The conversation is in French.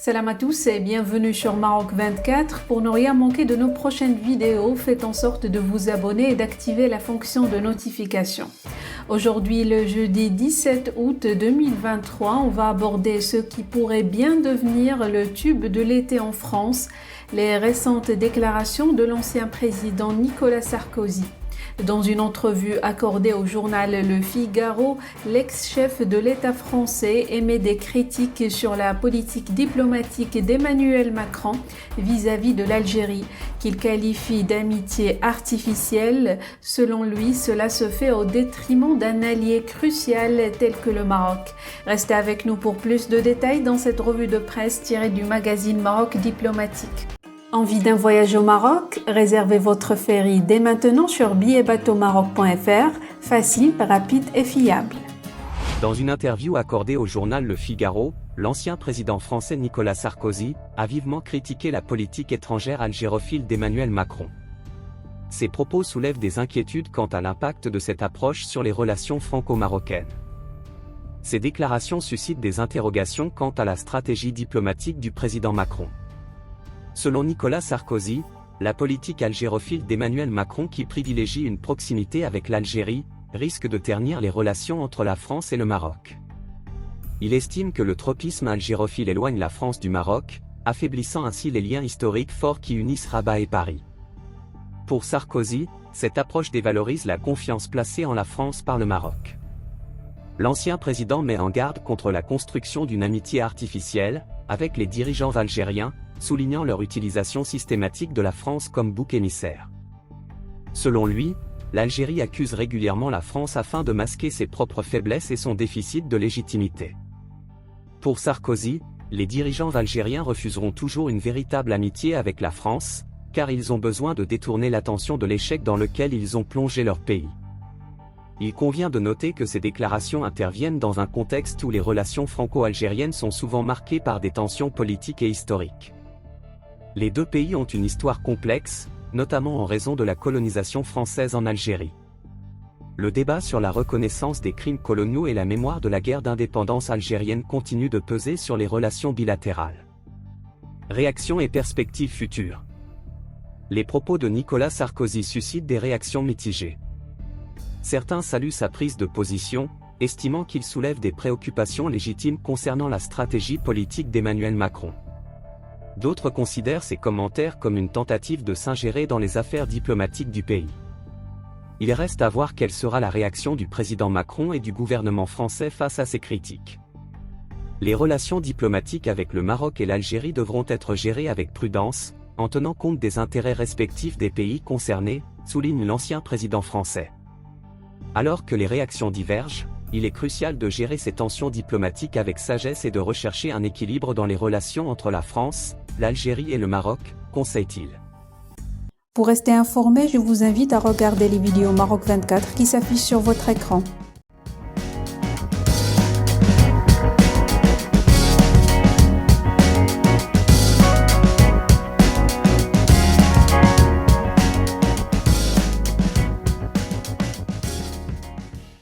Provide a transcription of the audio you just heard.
Salam à tous et bienvenue sur Maroc 24. Pour ne rien manquer de nos prochaines vidéos, faites en sorte de vous abonner et d'activer la fonction de notification. Aujourd'hui, le jeudi 17 août 2023, on va aborder ce qui pourrait bien devenir le tube de l'été en France, les récentes déclarations de l'ancien président Nicolas Sarkozy. Dans une entrevue accordée au journal Le Figaro, l'ex-chef de l'État français émet des critiques sur la politique diplomatique d'Emmanuel Macron vis-à-vis de l'Algérie, qu'il qualifie d'amitié artificielle. Selon lui, cela se fait au détriment d'un allié crucial tel que le Maroc. Restez avec nous pour plus de détails dans cette revue de presse tirée du magazine Maroc Diplomatique. Envie d'un voyage au Maroc? Réservez votre ferry dès maintenant sur billetbateaumaroc.fr, facile, rapide et fiable. Dans une interview accordée au journal Le Figaro, l'ancien président français Nicolas Sarkozy a vivement critiqué la politique étrangère algérophile d'Emmanuel Macron. Ces propos soulèvent des inquiétudes quant à l'impact de cette approche sur les relations franco-marocaines. Ces déclarations suscitent des interrogations quant à la stratégie diplomatique du président Macron. Selon Nicolas Sarkozy, la politique algérophile d'Emmanuel Macron qui privilégie une proximité avec l'Algérie, risque de ternir les relations entre la France et le Maroc. Il estime que le tropisme algérophile éloigne la France du Maroc, affaiblissant ainsi les liens historiques forts qui unissent Rabat et Paris. Pour Sarkozy, cette approche dévalorise la confiance placée en la France par le Maroc. L'ancien président met en garde contre la construction d'une amitié artificielle avec les dirigeants algériens, soulignant leur utilisation systématique de la France comme bouc émissaire. Selon lui, l'Algérie accuse régulièrement la France afin de masquer ses propres faiblesses et son déficit de légitimité. Pour Sarkozy, les dirigeants algériens refuseront toujours une véritable amitié avec la France, car ils ont besoin de détourner l'attention de l'échec dans lequel ils ont plongé leur pays. Il convient de noter que ces déclarations interviennent dans un contexte où les relations franco-algériennes sont souvent marquées par des tensions politiques et historiques. Les deux pays ont une histoire complexe, notamment en raison de la colonisation française en Algérie. Le débat sur la reconnaissance des crimes coloniaux et la mémoire de la guerre d'indépendance algérienne continue de peser sur les relations bilatérales. Réactions et perspectives futures. Les propos de Nicolas Sarkozy suscitent des réactions mitigées. Certains saluent sa prise de position, estimant qu'il soulève des préoccupations légitimes concernant la stratégie politique d'Emmanuel Macron. D'autres considèrent ces commentaires comme une tentative de s'ingérer dans les affaires diplomatiques du pays. Il reste à voir quelle sera la réaction du président Macron et du gouvernement français face à ces critiques. Les relations diplomatiques avec le Maroc et l'Algérie devront être gérées avec prudence, en tenant compte des intérêts respectifs des pays concernés, souligne l'ancien président français. Alors que les réactions divergent, il est crucial de gérer ces tensions diplomatiques avec sagesse et de rechercher un équilibre dans les relations entre la France, l'Algérie et le Maroc, conseille-t-il. Pour rester informé, je vous invite à regarder les vidéos Maroc 24 qui s'affichent sur votre écran.